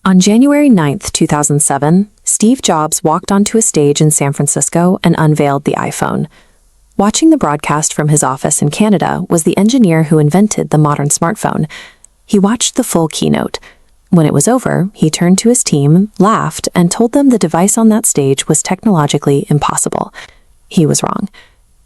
On January 9th, 2007, Steve Jobs walked onto a stage in San Francisco and unveiled the iPhone. Watching the broadcast from his office in Canada was the engineer who invented the modern smartphone. He watched the full keynote. When it was over, he turned to his team, laughed, and told them the device on that stage was technologically impossible. He was wrong.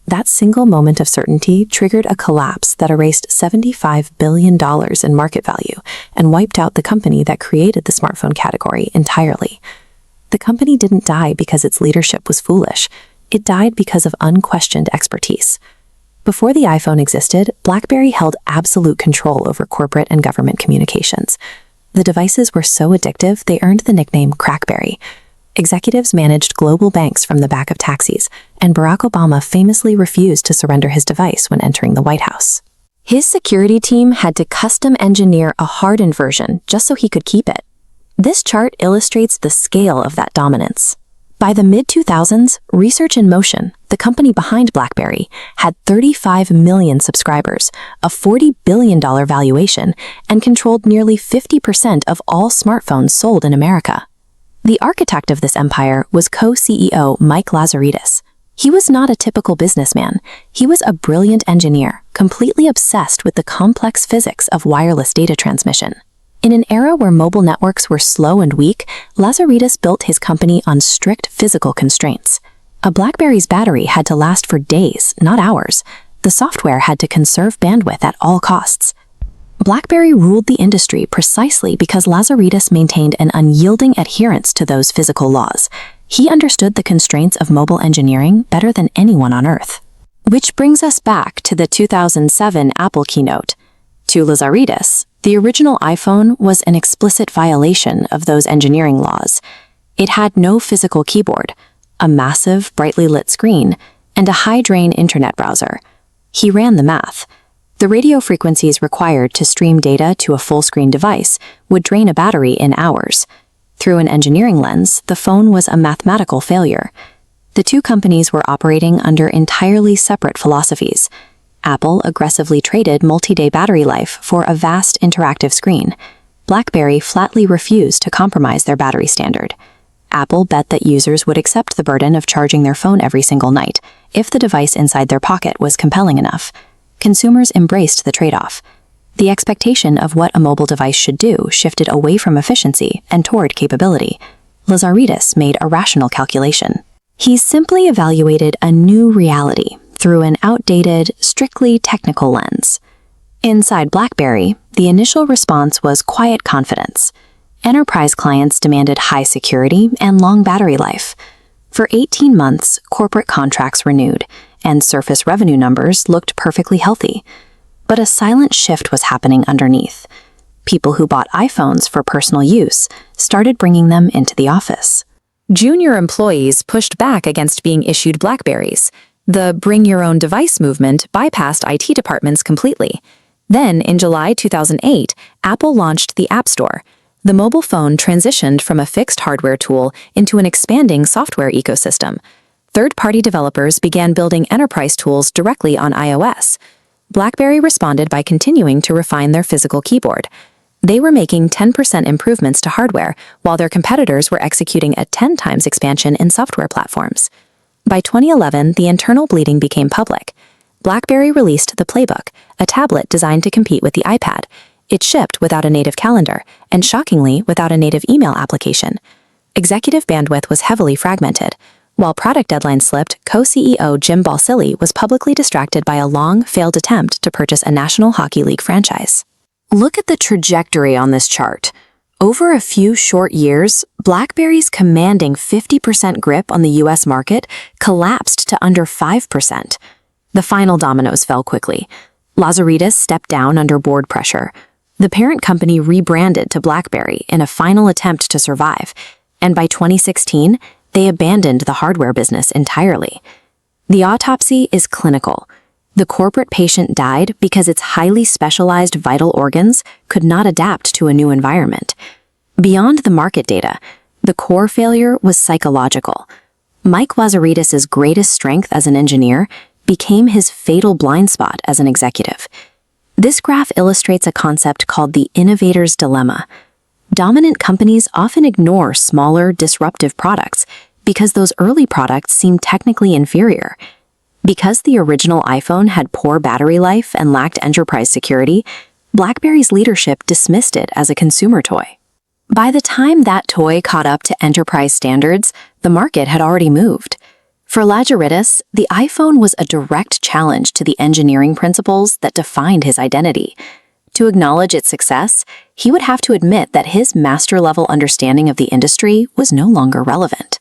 That single moment of certainty triggered a collapse that erased $75 billion in market value and wiped out the company that created the smartphone category entirely. The company didn't die because its leadership was foolish. It died because of unquestioned expertise. Before the iPhone existed, BlackBerry held absolute control over corporate and government communications. The devices were so addictive they earned the nickname CrackBerry. Executives managed global banks from the back of taxis, and Barack Obama famously refused to surrender his device when entering the White House. His security team had to custom engineer a hardened version just so he could keep it. This chart illustrates the scale of that dominance. By the mid-2000s, Research in Motion, the company behind BlackBerry, had 35 million subscribers, a $40 billion valuation, and controlled nearly 50% of all smartphones sold in America. The architect of this empire was co-CEO Mike Lazaridis. He was not a typical businessman. He was a brilliant engineer, completely obsessed with the complex physics of wireless data transmission. In an era where mobile networks were slow and weak, Lazaridis built his company on strict physical constraints. A BlackBerry's battery had to last for days, not hours. The software had to conserve bandwidth at all costs. BlackBerry ruled the industry precisely because Lazaridis maintained an unyielding adherence to those physical laws. He understood the constraints of mobile engineering better than anyone on Earth. Which brings us back to the 2007 Apple Keynote. To Lazaridis, the original iPhone was an explicit violation of those engineering laws. It had no physical keyboard, a massive, brightly lit screen, and a high-drain internet browser. He ran the math. The radio frequencies required to stream data to a full-screen device would drain a battery in hours. Through an engineering lens, the phone was a mathematical failure. The two companies were operating under entirely separate philosophies. Apple aggressively traded multi-day battery life for a vast interactive screen. BlackBerry flatly refused to compromise their battery standard. Apple bet that users would accept the burden of charging their phone every single night if the device inside their pocket was compelling enough. Consumers embraced the trade-off. The expectation of what a mobile device should do shifted away from efficiency and toward capability. Lazaridis made a rational calculation. He simply evaluated a new reality through an outdated, strictly technical lens. Inside BlackBerry, the initial response was quiet confidence. Enterprise clients demanded high security and long battery life. For 18 months, corporate contracts renewed, and surface revenue numbers looked perfectly healthy. But a silent shift was happening underneath. People who bought iPhones for personal use started bringing them into the office. Junior employees pushed back against being issued BlackBerries. The bring-your-own-device movement bypassed IT departments completely. Then, in July 2008, Apple launched the App Store. The mobile phone transitioned from a fixed hardware tool into an expanding software ecosystem. Third-party developers began building enterprise tools directly on iOS. BlackBerry responded by continuing to refine their physical keyboard. They were making 10% improvements to hardware, while their competitors were executing a 10 times expansion in software platforms. By 2011, the internal bleeding became public. BlackBerry released the PlayBook, a tablet designed to compete with the iPad. It shipped without a native calendar, and shockingly, without a native email application. Executive bandwidth was heavily fragmented. While product deadlines slipped, co-CEO Jim Balsillie was publicly distracted by a long, failed attempt to purchase a National Hockey League franchise. Look at the trajectory on this chart. Over a few short years, BlackBerry's commanding 50% grip on the US market collapsed to under 5%. The final dominoes fell quickly. Lazaridis stepped down under board pressure. The parent company rebranded to BlackBerry in a final attempt to survive, and by 2016, they abandoned the hardware business entirely. The autopsy is clinical. The corporate patient died because its highly specialized vital organs could not adapt to a new environment. Beyond the market data, the core failure was psychological. Mike Lazaridis' greatest strength as an engineer became his fatal blind spot as an executive. This graph illustrates a concept called the innovator's dilemma. Dominant companies often ignore smaller, disruptive products because those early products seem technically inferior. Because the original iPhone had poor battery life and lacked enterprise security, BlackBerry's leadership dismissed it as a consumer toy. By the time that toy caught up to enterprise standards, the market had already moved. For Lazaridis, the iPhone was a direct challenge to the engineering principles that defined his identity. To acknowledge its success, he would have to admit that his master-level understanding of the industry was no longer relevant.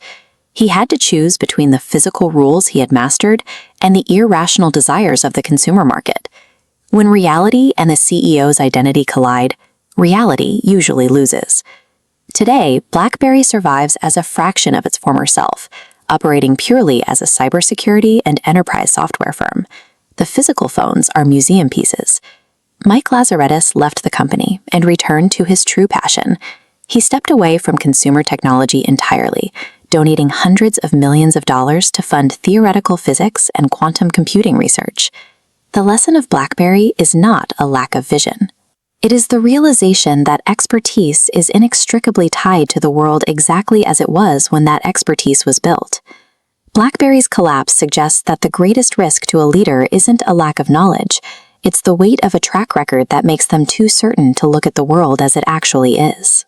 He had to choose between the physical rules he had mastered and the irrational desires of the consumer market. When reality and the CEO's identity collide, reality usually loses. Today, BlackBerry survives as a fraction of its former self, operating purely as a cybersecurity and enterprise software firm. The physical phones are museum pieces. Mike Lazaridis left the company and returned to his true passion. He stepped away from consumer technology entirely, donating hundreds of millions of dollars to fund theoretical physics and quantum computing research. The lesson of BlackBerry is not a lack of vision. It is the realization that expertise is inextricably tied to the world exactly as it was when that expertise was built. BlackBerry's collapse suggests that the greatest risk to a leader isn't a lack of knowledge, it's the weight of a track record that makes them too certain to look at the world as it actually is.